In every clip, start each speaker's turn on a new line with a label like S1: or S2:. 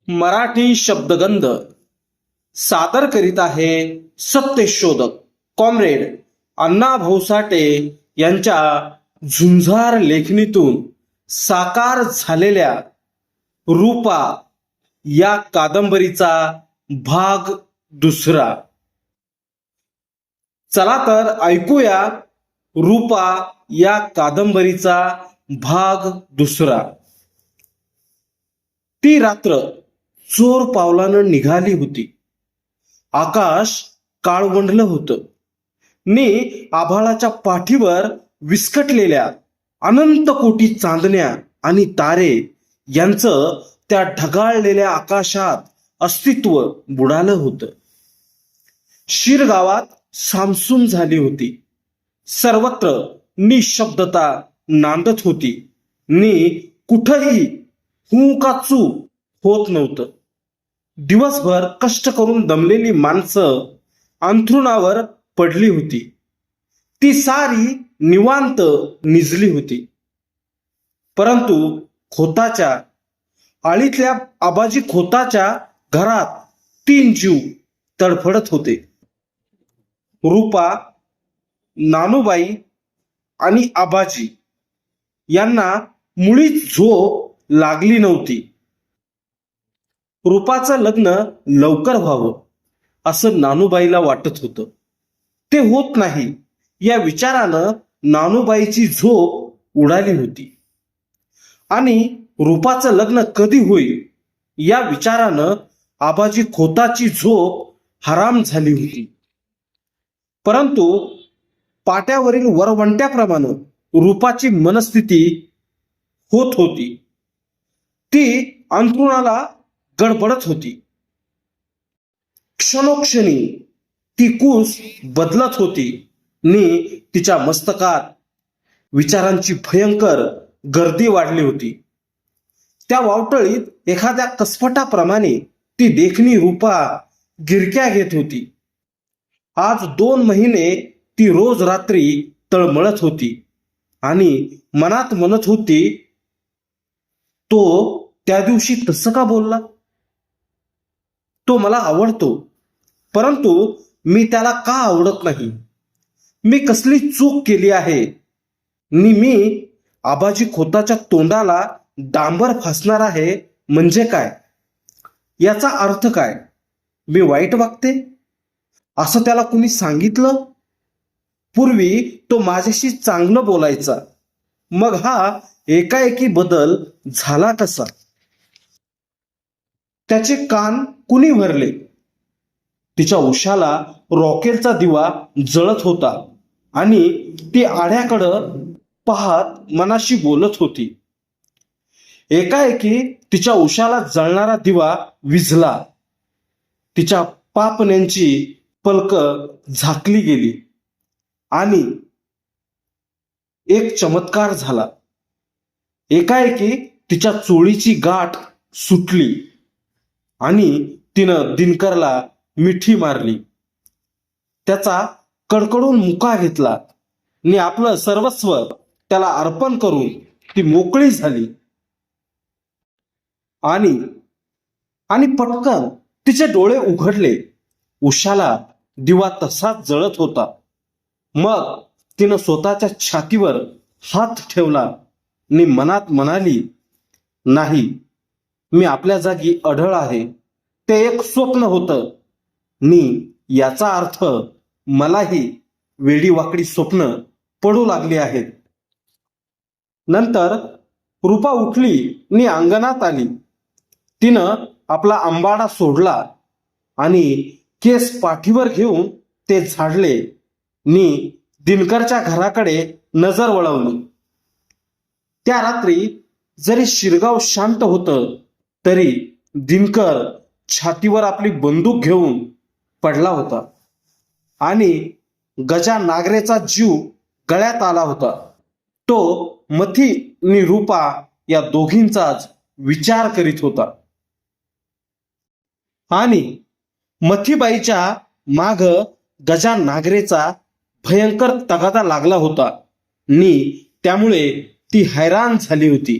S1: मराठी शब्दगंध सादर करीत आहे सत्यशोधक कॉम्रेड अण्णाभाऊ साठे यांच्या झुंजार लेखणीतून साकार झालेल्या रूपा या कादंबरीचा भाग दुसरा. चला तर ऐकूया रूपा या कादंबरीचा भाग दुसरा. ती रात्र चोर पावलानं निघाली होती. आकाश काळवंडलं होतं. आभाळाच्या पाठीवर विस्कटलेल्या अनंत कोटी चांदण्या आणि तारे यांचं त्या ढगाळलेल्या आकाशात अस्तित्व बुडालं होतं. शिरगावात सामसूम झाली होती. सर्वत्र निशब्दता नांदत होती. कुठंही हू का चू होत नव्हतं. दिवसभर कष्ट करून दमलेली माणसं अंथरुणावर पडली होती. ती सारी निवांत निजली होती. परंतु खोताच्या आळीतल्या आबाजी खोताच्या घरात 3 जीव तडफडत होते. रूपा, नानूबाई आणि आबाजी यांना मुळीच झोप लागली नव्हती. रूपाचं लग्न लवकर व्हावं असं नानूबाईला वाटत होतं. ते होत नाही या विचारानं नानूबाईची झोप उडाली होती आणि रूपाचं लग्न कधी होईल या विचारानं आबाजी खोताची झोप हराम झाली होती. परंतु पाट्यावरील वरवंट्याप्रमाणे रूपाची मनस्थिती होत होती. ती अंथरुणाला गडबडत होती. क्षणोक्षणी ती कूस बदलत होती. तिच्या मस्तकात विचारांची भयंकर गर्दी वाढली होती. त्या वावटळीत एखाद्या कसपटाप्रमाणे ती देखणी रूपा गिरक्या घेत होती. आज 2 महिने ती रोज रात्री तळमळत होती आणि मनात म्हणत होती, तो त्या दिवशी तसं का बोलला? तो मला आवडतो, परंतु मी त्याला का आवडत नाही? मी कसली चूक केली आहे? मी आबाजी खोताच्या तोंडाला डांबर फासणार आहे म्हणजे काय? याचा अर्थ काय? मी वाईट वागते असं त्याला कुणी सांगितलं? पूर्वी तो माझ्याशी चांगलं बोलायचा, मग हा एकाएकी बदल झाला कसा? त्याचे कान कुणी भरले? तिच्या उशाला रॉकेलचा दिवा जळत होता आणि ती आड्याकडं पाहत मनाशी बोलत होती. एकाएकी तिच्या उशाला जळणारा दिवा विझला. तिच्या पापण्यांची पलकं झाकली गेली आणि एक चमत्कार झाला. एकाएकी तिच्या चोळीची गाठ सुटली आणि तिनं दिनकरला मिठी मारली. त्याचा कडकडून मुका घेतला आणि आपलं सर्वस्व त्याला अर्पण करून ती मोकळी झाली. आणि पटकन तिचे डोळे उघडले. उशाला दिवा तसाच जळत होता. मग तिनं स्वतःच्या छातीवर हात ठेवला आणि मनात म्हणाली, नाही, मी आपल्या जागी अढळ आहे. ते एक स्वप्न होतं. याचा अर्थ मलाही वेडी वाकडी स्वप्न पडू लागली आहेत. नंतर रूपा उठली आणि अंगणात आली. तिनं आपला अंबाडा सोडला आणि केस पाठीवर घेऊन ते झाडले. दिनकरच्या घराकडे नजर वळवली. त्या रात्री जरी शिरगाव शांत होतं तरी दिनकर छातीवर आपली बंदूक घेऊन पडला होता आणि गजा नागरेचा जीव गळ्यात आला होता. तो मथी आणि रूपा या दोघींचाच विचार करीत होता आणि मथीबाईच्या माग गजा नागरेचा भयंकर तगादा लागला होता. त्यामुळे ती हैराण झाली होती.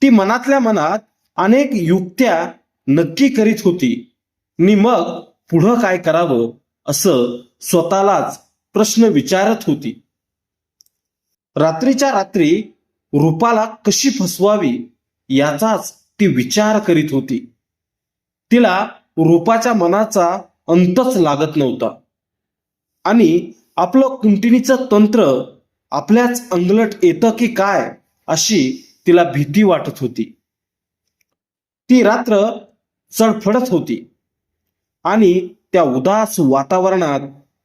S1: ती मनातल्या मनात अनेक युक्त्या नक्की करीत होती नि मग पुढं काय करावं असं स्वतःलाच प्रश्न विचारत होती. रात्रीच्या रात्री रूपाला कशी फसवावी याचाच ती विचार करीत होती. तिला रूपाच्या मनाचा अंतच लागत नव्हता आणि आपलं कुंटिनीचं तंत्र आपल्याच अंगलट येतं की काय अशी तिला भीती वाटत होती. ती रात्र चडफडत होती आणि त्या उदास वातावरणात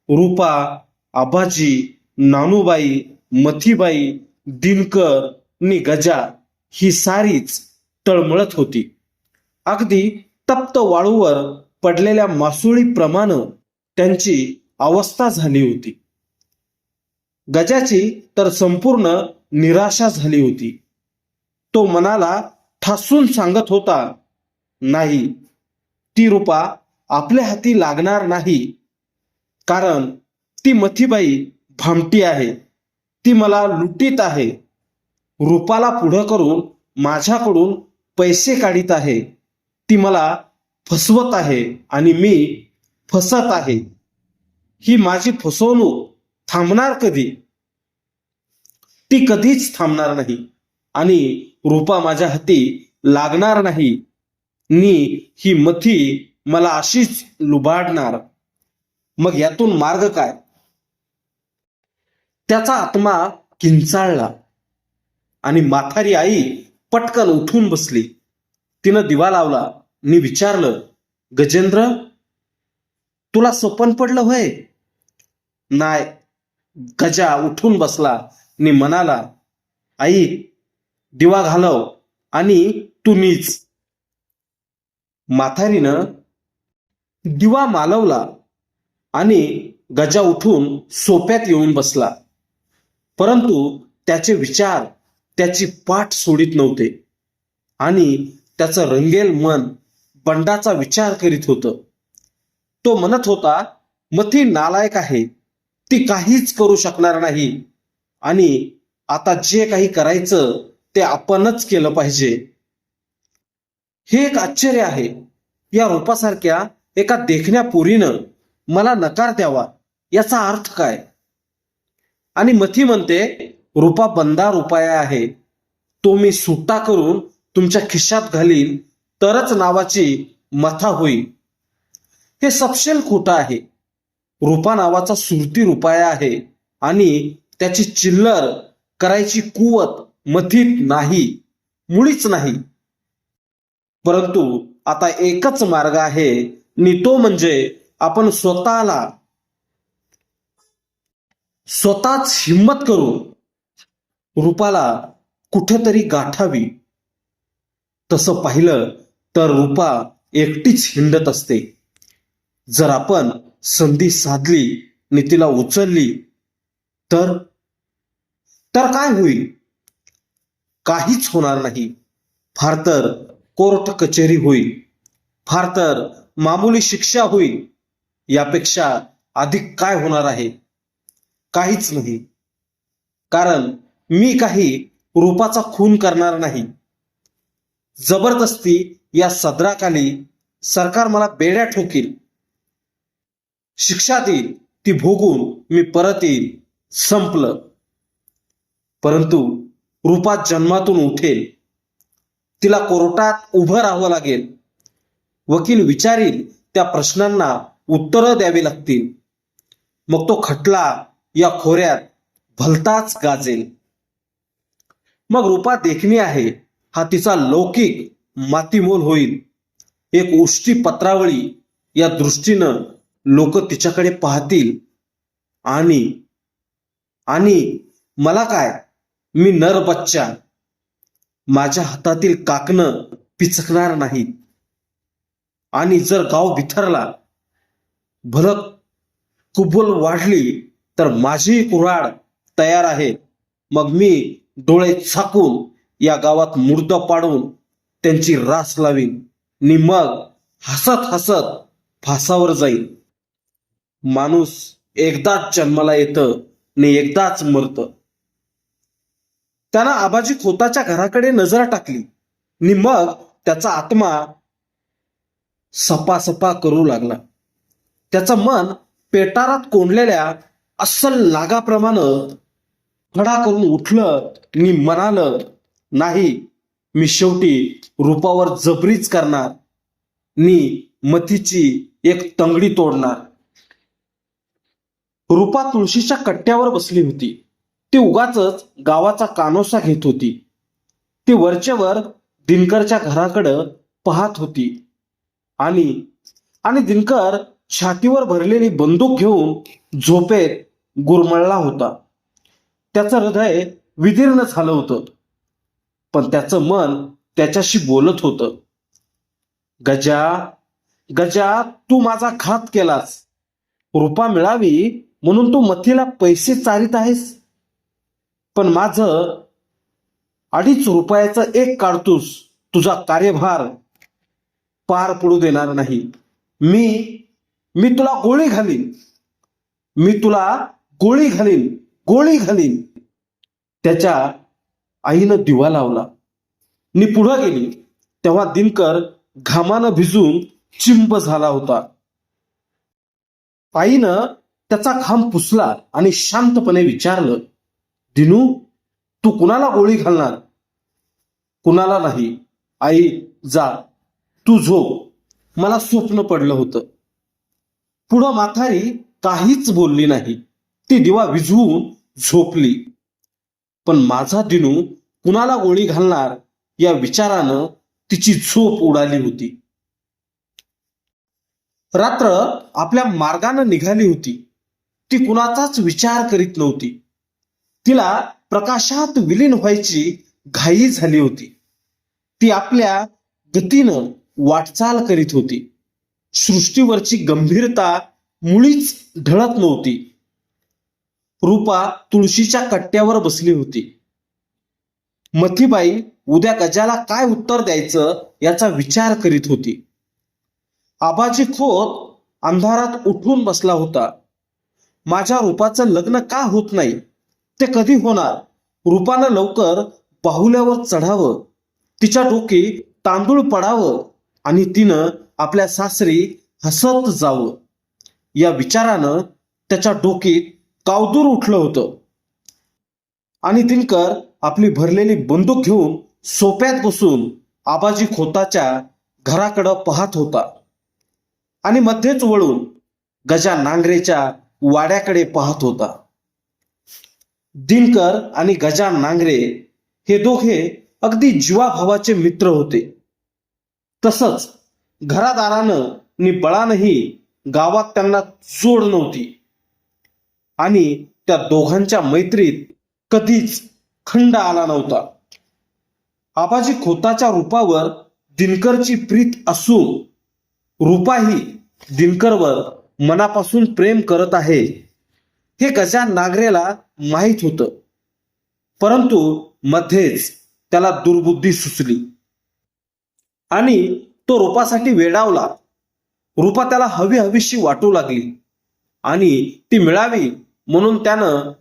S1: रूपा, आबाजी, नानूबाई, मथीबाई, दिनकर नि गजा ही सारीच तळमळत होती. अगदी तप्त वाळूवर पडलेल्या मासोळीप्रमाणे त्यांची अवस्था झाली होती. गजाची तर संपूर्ण निराशा झाली होती. तो मनाला ठासून सांगत होता, नाही, ती रूपा आपल्या हाती लागणार नाही, कारण ती मथीबाई भामटी आहे, ती मला लुटीत आहे, रूपाला पुढं करून माझ्याकडून पैसे काढीत आहे, ती मला फसवत आहे आणि मी फसत आहे. ही माझी फसवणूक थांबणार कधी? ती कधीच थांबणार नाही आणि रूपा माझ्या हाती लागणार नाही नि ही मथी मला अशीच लुबाडणार. मग यातून मार्ग काय? त्याचा आत्मा किंचाळला आणि म्हातारी आई पटकन उठून बसली. तिनं दिवा लावला नि विचारलं, गजेंद्र, तुला स्वप्न पडलं होय? नाही. गजा उठून बसला नि म्हणाला, आई, दिवा घालव आणि तू नीच. म्हातारीनं दिवा मालवला आणि गजा उठून सोप्यात येऊन बसला. परंतु त्याचे विचार त्याची पाठ सोडित नव्हते आणि त्याचं रंगेल मन बंडाचा विचार करीत होतं. तो म्हणत होता, मथी नालायक आहे, ती काहीच करू शकणार नाही आणि आता जे काही करायचं ते आपणच केलं पाहिजे. हे एक आश्चर्य आहे, या रूपासारख्या एका देखण्या पोरीनं मला नकार द्यावा याचा अर्थ काय? आणि मथी म्हणते, रूपा बंदार उपाय आहे, तो मी सुट्टा करून तुमच्या खिशात घालीन तरच नावाची मथा होईल. हे सपशेल खोटं आहे. रूपा नावाचा सुरती उपाय आहे आणि त्याची चिल्लर करायची कुवत मथीत नाही, मुळीच नाही. परंतु आता एकच मार्ग आहे नि तो म्हणजे आपण स्वतःच हिम्मत करून रूपाला कुठेतरी गाठावी. तसं पाहिलं तर रूपा एकटीच हिंडत असते. जर आपण संधी साधली आणि तिला उचलली तर काय होईल? काहीच होणार नाही. फार तर कोर्ट कचेरी होईल, फार तर मामूली शिक्षा होईल. यापेक्षा अधिक काय होणार आहे? काहीच नाही. कारण मी काही रूपाचा खून करणार नाही. जबरदस्ती या सदराखाली सरकार मला बेड्या ठोकील, शिक्षा देईल, ती भोगून मी परत येईल, संपलं. परंतु रूपा जन्मातून उठेल. तिला कोर्टात उभं राहावं लागेल. वकील विचारील त्या प्रश्नांना उत्तरं द्यावी लागतील. मग तो खटला या खोऱ्यात भलताच गाजेल. मग रूपा देखणी आहे हा तिचा लौकिक मातीमोल होईल. एक उष्टी पत्रावळी या दृष्टीनं लोक तिच्याकडे पाहतील आणि मला काय, मी नर बच्चा, माझ्या हातातील काकणं पिचकणार नाही. आणि जर गाव बिथरला, भलं कुबुल वाढली तर माझी कुऱ्हाड तयार आहे. मग मी डोळे झाकून या गावात मुर्द पाडून त्यांची रास लावीन नि मग हसत हसत फासावर जाईल. माणूस एकदाच जन्माला येतं आणि एकदाच मरतं. त्यानं आबाजी खोताच्या घराकडे नजर टाकली नि मग त्याचा आत्मा सपासपा करू लागला. त्याचं मन पेटारात कोंडलेल्या अस्सल नागाप्रमाणे फडा करून उठलं आणि म्हणालं, नाही, मी शेवटी रूपावर जबरीच करणार. मी मथीची एक तंगडी तोडणार. रूपा तुळशीच्या कट्ट्यावर बसली होती. ती उगाचच गावाचा कानोसा घेत होती. ती वरचेवर दिनकरच्या घराकडं पाहत होती. आणि दिनकर छातीवर भरलेली बंदूक घेऊन झोपेत गुरमळला होता. त्याचं हृदय विदीर्ण झालं होतं, पण त्याचं मन त्याच्याशी बोलत होतं. गजा, गजा, तू माझा घात केलास. रूपा मिळावी म्हणून तू मथीला पैसे चारित आहेस, पण माझं 2.5 रुपयाचं एक काढतूस तुझा कार्यभार पार पडू देणार नाही. मी तुला गोळी घालीन. मी तुला गोळी घालीन, गोळी घालीन. त्याच्या आईनं दिवा लावला नि पुढं गेली तेव्हा दिनकर घामानं भिजून चिंब झाला होता. आईनं त्याचा घाम पुसला आणि शांतपणे विचारलं, दिनू, तू कुणाला गोळी घालणार? कुणाला नाही आई, जा तू झोप. मला स्वप्न पडलं होतं. पुढं म्हातारी काहीच बोलली नाही. ती दिवा विझवून झोपली. पण माझा दिनू कुणाला गोळी घालणार या विचारानं तिची झोप उडाली होती. रात्र आपल्या मार्गानं निघाली होती. ती कुणाचाच विचार करीत नव्हती. तिला प्रकाशात विलीन व्हायची घाई झाली होती. ती आपल्या गतीनं वाटचाल करीत होती. सृष्टीवरची गंभीरता मुळीच ढळत नव्हती. रूपा तुळशीच्या कट्ट्यावर बसली होती. मथीबाई उद्या गजाला काय उत्तर द्यायचं याचा विचार करीत होती. आबाजी खोत अंधारात उठून बसला होता. माझ्या रूपाचं लग्न का होत नाही? ते कधी होणार? रूपानं लवकर बाहुल्यावर चढावं, तिच्या डोकी तांदूळ पडावं आणि तिनं आपल्या सासरी हसत जावं या विचारानं त्याच्या डोकीत कावदूर उठलं होतं. आणि दिनकर आपली भरलेली बंदूक घेऊन सोप्यात बसून आबाजी खोताच्या घराकडं पाहत होता आणि मध्येच वळून गजा नांगरेच्या वाड्याकडे पाहत होता. दिनकर आणि गजा नांगरे हे दोघे अगदी जीवाभावाचे मित्र होते. तसंच घरादारानं नि बळानही गावात त्यांना जोड नव्हती आणि त्या दोघांच्या मैत्रीत कधीच खंड आला नव्हता. आबाजी खोताच्या रूपावर दिनकरची प्रीत असून रूपाही दिनकरवर मनापासून प्रेम करत आहे हे गजा नांगरेला माहीत होतं. परंतु मध्येच त्याला दुर्बुद्धी सुचली आणि तो रूपासाठी वेडावला. रूपा त्याला हवी हवीशी वाटू लागली आणि ती मिळावी म्हणून त्यानं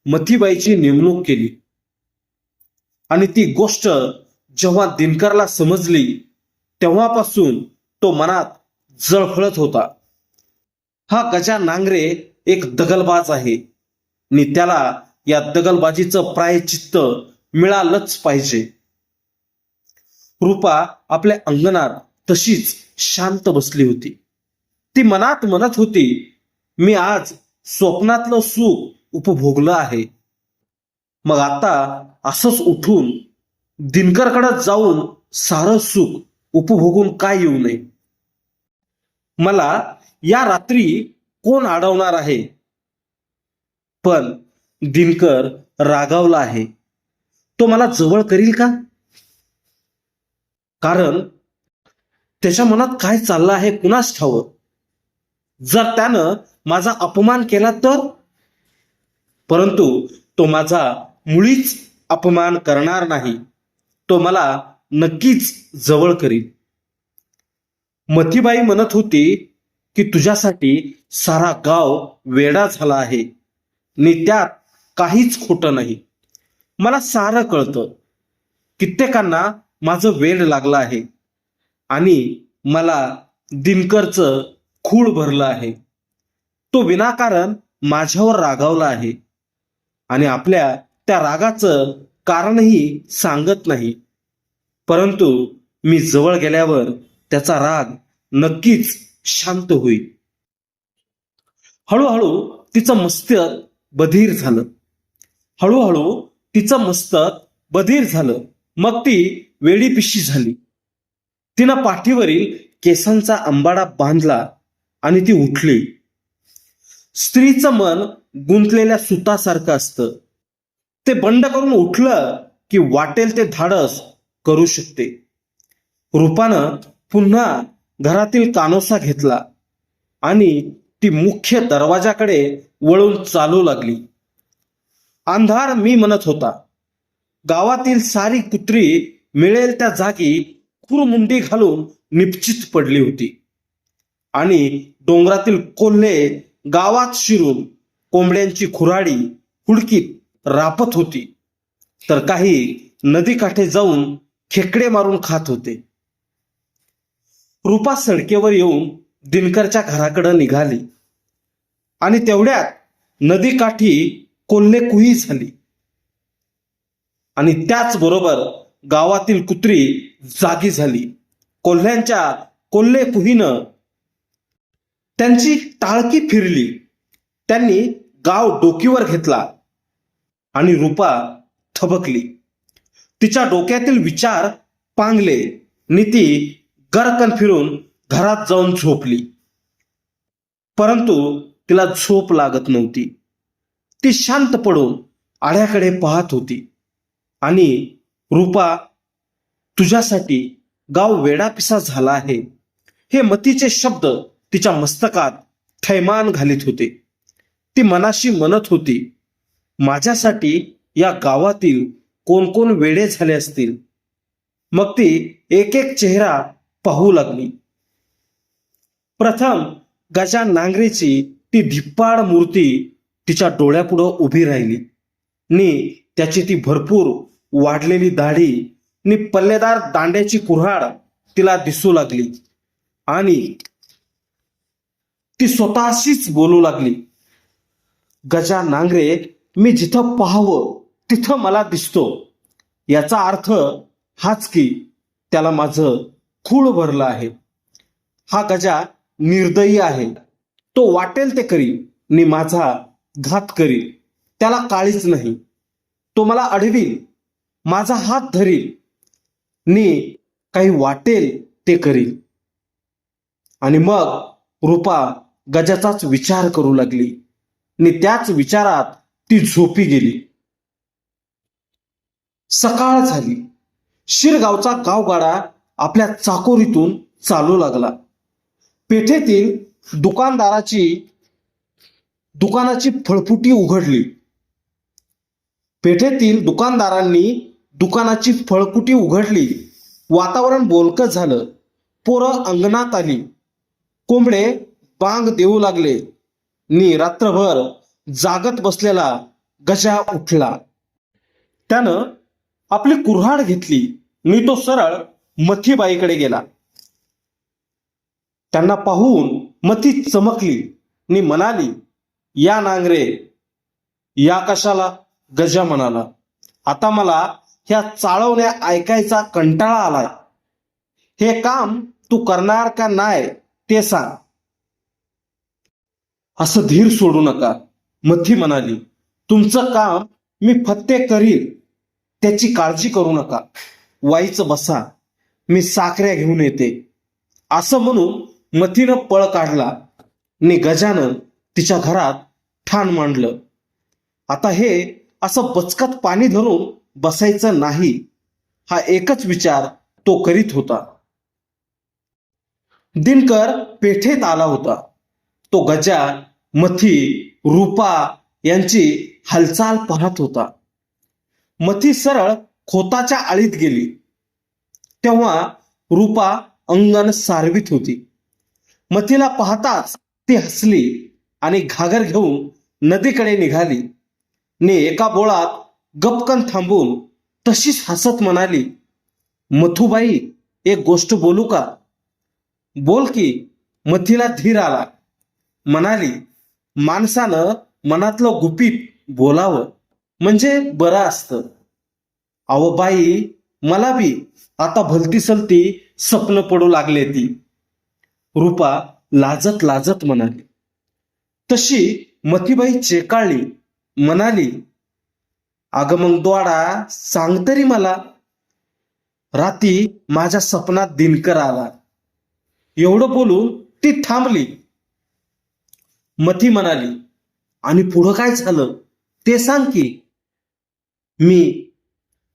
S1: मथीबाईची नेमणूक केली. आणि ती गोष्ट जेव्हा दिनकरला समजली तेव्हापासून तो मनात जळफळत होता. हा गजा नांगरे एक दगलबाज आहे आणि त्याला या दगलबाजीचं प्रायश्चित्त मिळालंच पाहिजे. रूपा आपल्या अंगणात तशीच शांत बसली होती. ती मनात म्हणत होती, मी आज स्वप्नातलं सुख उपभोगलं आहे. मग आता असंच उठून दिनकरकडे जाऊन सारं सुख उपभोगून काय येऊ नये? मला या रात्री कोण अडवणार आहे? पण दिनकर रागावला आहे. तो मला जवळ करील का? कारण त्याच्या मनात काय चाललं आहे कुणास ठावं. जर त्यानं माझा अपमान केला तर? परंतु तो माझा मुळीच अपमान करणार नाही. तो मला नक्कीच जवळ करील. मथीबाई म्हणत होती की तुझ्यासाठी सारा गाव वेडा झाला आहे आणि त्यात काहीच खोटं नाही. मला सारं कळतं. कित्येकांना माझं वेड लागलं आहे आणि मला दिनकरचं खूळ भरलं आहे. तो विनाकारण माझ्यावर रागावला आहे आणि आपल्या त्या रागाचं कारणही सांगत नाही. परंतु मी जवळ गेल्यावर त्याचा राग नक्कीच शांत होईल. हळूहळू तिचं मस्तक बधीर झालं. हळूहळू तिचं मस्तक बधीर झालं. मग ती वेडीपिशी झाली. तिनं पाठीवरील केसांचा अंबाडा बांधला आणि ती उठली. स्त्रीचं मन गुंतलेल्या सुतासारखं असतं. ते बंड करून उठलं की वाटेल ते धाडस करू शकते. रूपानं पुन्हा घरातील कानोसा घेतला आणि ती मुख्य दरवाजाकडे वळून चालू लागली. अंधार मी म्हणत होता. गावातील सारी कुत्री मिळेल त्या जागी खुरमुंडी घालून निपचित पडली होती आणि डोंगरातील कोल्हे गावात शिरून कोंबड्यांची खुराडी हुडकीत रापत होती, तर काही नदीकाठी जाऊन खेकडे मारून खात होते. रूपा सडकेवर येऊन दिनकरच्या घराकडे निघाली आणि तेवढ्यात नदीकाठी कोल्हे कुही झाली आणि त्याचबरोबर गावातील कुत्री जागी झाली. कोल्हे कुहीनं त्यांची टाळकी फिरली. त्यांनी गाव डोकीवर घेतला आणि रूपा थबकली. तिच्या डोक्यातील विचार पांगले आणि ती गरकन फिरून घरात जाऊन झोपली. परंतु तिला झोप लागत नव्हती. ती शांत पडून आड्याकडे पाहत होती आणि रूपा, तुझ्यासाठी गाव वेडापिसा झाला आहे, हे मतीचे शब्द तिच्या मस्तकात थैमान घालीत होते. ती मनाशी म्हणत होती, माझ्यासाठी या गावातील कोण कोण वेडे झाले असतील. मग ती एक एक चेहरा पाहू लागली. प्रथम गजा नांगरेची ती धिप्पाड मूर्ती तिच्या डोळ्यापुढं उभी राहिली नि त्याची ती भरपूर वाढलेली दाढी नि पल्लेदार दांड्याची कुऱ्हाड तिला दिसू लागली आणि ती स्वतःशीच बोलू लागली, गजा नांगरे मी जिथं पाहावं तिथं मला दिसतो. याचा अर्थ हाच की त्याला माझं खूळ भरलं आहे. हा गजा निर्दयी आहे. तो वाटेल ते करील नि माझा घात करील. त्याला काळीच नाही. तो मला अडवील, माझा हात धरील नि काही वाटेल ते करील. आणि मग रूपा गजाचाच विचार करू लागली आणि त्याच विचारात ती झोपी गेली. सकाळ झाली. शिरगावचा गावगाडा आपल्या चाकोरीतून चालू लागला. पेठेतील दुकानाची फळफुटी उघडली. पेठेतील दुकानदारांनी दुकानाची फळकुटी उघडली. वातावरण बोलकं झालं. पोरं अंगणात आली. कोंबडे बांग देऊ लागले नि रात्रभर जागत बसलेला गजा उठला. त्यानं आपली कुऱ्हाड घेतली नि तो सरळ मथीबाईकडे गेला. त्यांना पाहून मथी चमकली नि म्हणाली, या नांगरे. या कशाला? गजा म्हणाला, आता मला ह्या चाळवण्या ऐकायचा कंटाळा आलाय. हे काम तू करणार का नाही ते सांग. असं धीर सोडू नका, मथी म्हणाली. तुमचं काम मी फत्ते करील, त्याची काळजी करू नका. वाईचं बसा, मी साखऱ्या घेऊन येते. असं म्हणून मथीनं पळ काढला नि गजानं तिच्या घरात ठाण मांडलं. आता हे असं बचकत पाणी धरून बसायचं नाही, हा एकच विचार तो करीत होता. दिनकर पेठेत आला होता. तो गजा, मथी, रूपा यांची हालचाल पाहत होता. मथी सरळ खोताच्या आळीत गेली. तेव्हा रूपा अंगण सारवीत होती. मथीला पाहताच ती हसली आणि घागर घेऊन नदीकडे निघाली ने एका बोळात गपकन थांबून तशीच हसत म्हणाली, मथुबाई, एक गोष्ट बोलू का? बोल की. मथीला धीर आला. म्हणाली, माणसानं मनातलं गुपित बोलावं म्हणजे बरं असतं. अहो बाई, मला बी आता भलती सलती स्वप्न पडू लागले ती. रूपा लाजत लाजत म्हणाली. तशी मथीबाई चेकाळली. म्हणाली, अगं मग दोडा सांग तरी मला. राती माझ्या स्वप्नात दिनकर आला. एवढं बोलून ती थांबली. मथी म्हणाली, आणि पुढं काय झालं ते सांग की. मी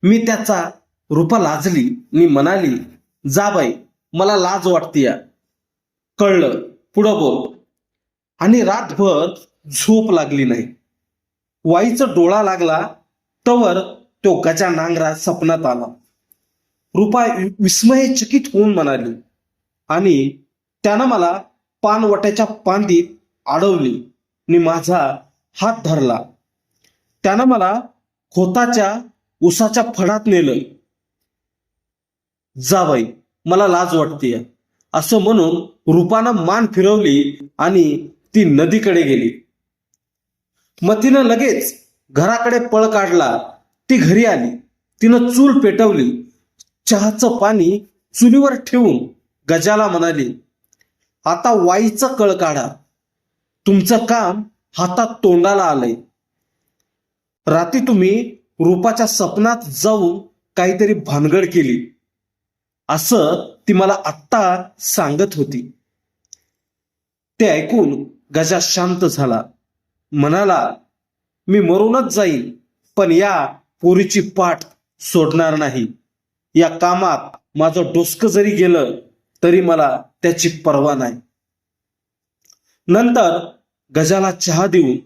S1: मी त्याचा. रूपा लाजली आणि म्हणाली, जा बाई, मला लाज वाटतीया. कळलं, पुढं बोल. आणि रातभर झोप लागली नाही. वाईचा डोळा लागला तवर तो गजा नांगरा सपनात आला. रूपा विस्मयचकित होऊन म्हणाली, आणि त्यानं मला पानवट्याच्या पांदीत अडवली आणि माझा हात धरला. त्यानं मला खोताच्या उसाच्या फडात नेलं. जा बाई, मला लाज वाटतेय. असं म्हणून रूपानं मान फिरवली आणि ती नदीकडे गेली. मतीनं लगेच घराकडे पळ काढला. ती घरी आली. तिनं चूल पेटवली. चहाचं पाणी चुलीवर ठेवून गजाला म्हणाली, आता वाईचं कळ काढा. तुमचं काम हातात तोंडाला आलंय. रात्री तुम्ही रूपाच्या स्वप्नात जाऊन काहीतरी भानगड केली असं ती मला आत्ता सांगत होती. ते ऐकून गजा शांत झाला. म्हणाला, मी मरूनच जाईल, पण या पोरीची पाठ सोडणार नाही. या कामात माझं डोसकं जरी गेलं तरी मला त्याची पर्वा नाही. नंतर गजाला चहा देऊन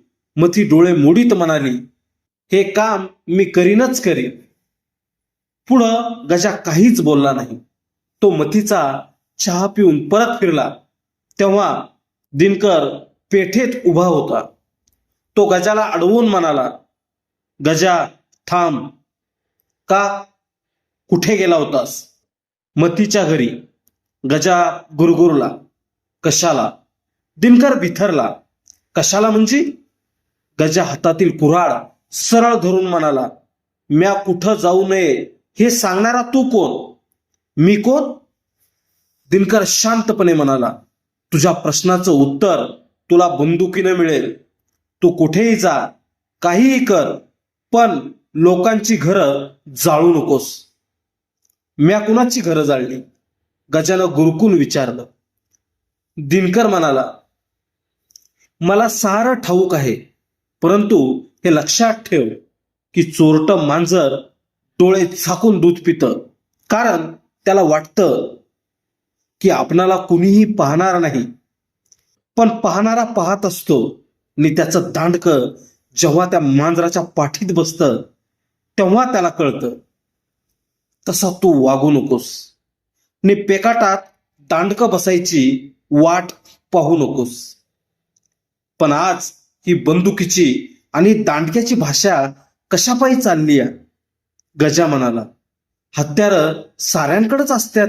S1: मथी डोळे मोडीत म्हणाली, हे काम मी करीनच करीन. पुढं गजा काहीच बोलला नाही. तो मथीचा चहा पिऊन परत फिरला तेव्हा दिनकर पेठेत उभा होता. तो गजाला अडवून म्हणाला, गजा थांब. का? कुठे गेला होतास? मथीच्या घरी. गजा गुरगुरला. कशाला? दिनकर बिथरला. कशाला म्हणजे? गजा हातातील कुऱ्हाड सरळ धरून म्हणाला, म्या कुठं जाऊ नये हे सांगणारा तू कोण? मी कोण? दिनकर शांतपणे म्हणाला, तुझ्या प्रश्नाचं उत्तर तुला बंदुकीनं मिळेल. तू कुठेही जा, काहीही कर, पण लोकांची घरं जाळू नकोस. म्या कुणाची घरं जाळली? गजानं गुरकून विचारलं. दिनकर म्हणाला, मला सारं ठाऊक आहे, परंतु हे लक्षात ठेव की चोरटं मांजर डोळे झाकून दूध पितं, कारण त्याला वाटतं की आपणाला कुणीही पाहणार नाही. पण पाहणारा पाहत असतो आणि त्याचं दांडकं जेव्हा त्या मांजराच्या पाठीत बसतं तेव्हा त्याला कळतं. तसा तू वागू नकोस आणि पेकाटात दांडकं बसायची वाट पाहू नकोस. पण आज ही बंदुकीची आणि दांडक्याची भाषा कशापायी चालली आहे? गजा म्हणाला, हत्यारं साऱ्यांकडेच असतात.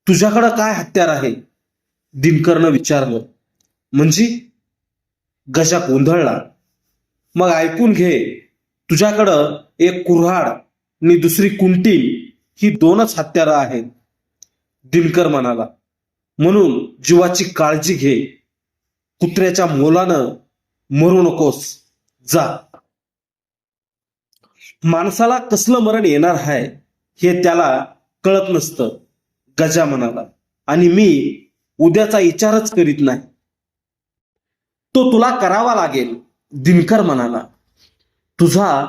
S1: तुझ्याकडं काय हत्यार आहे? दिनकरनं विचारलं. म्हणजे? गजा गोंधळला. मग ऐकून घे. तुझ्याकडं एक कुऱ्हाड आणि दुसरी कुंटी, ही दोनच हत्यारं आहेत. दिनकर म्हणाला, म्हणून जीवाची काळजी घे. कुत्र्याच्या मोलानं मरू नकोस. जा. माणसाला कसलं मरण येणार आहे हे त्याला कळत नसतं, गजा म्हणाला, आणि मी उद्याचा विचारच करीत नाही. तो तुला करावा लागेल, दिनकर म्हणाला. तुझा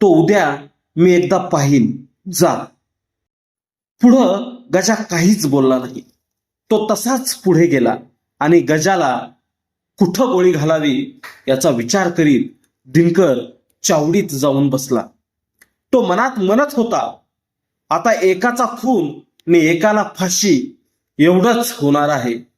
S1: तो उद्या मी एकदा पाहीन. जा. पुढं गजा काहीच बोलला नाही. तो तसाच पुढे गेला आणि गजाला कुठं गोळी घालावी याचा विचार करीत दिनकर चावडीत जाऊन बसला. तो मनात म्हणत होता, आता एकाचा खून आणि एकाला फाशी एवढंच होणार आहे.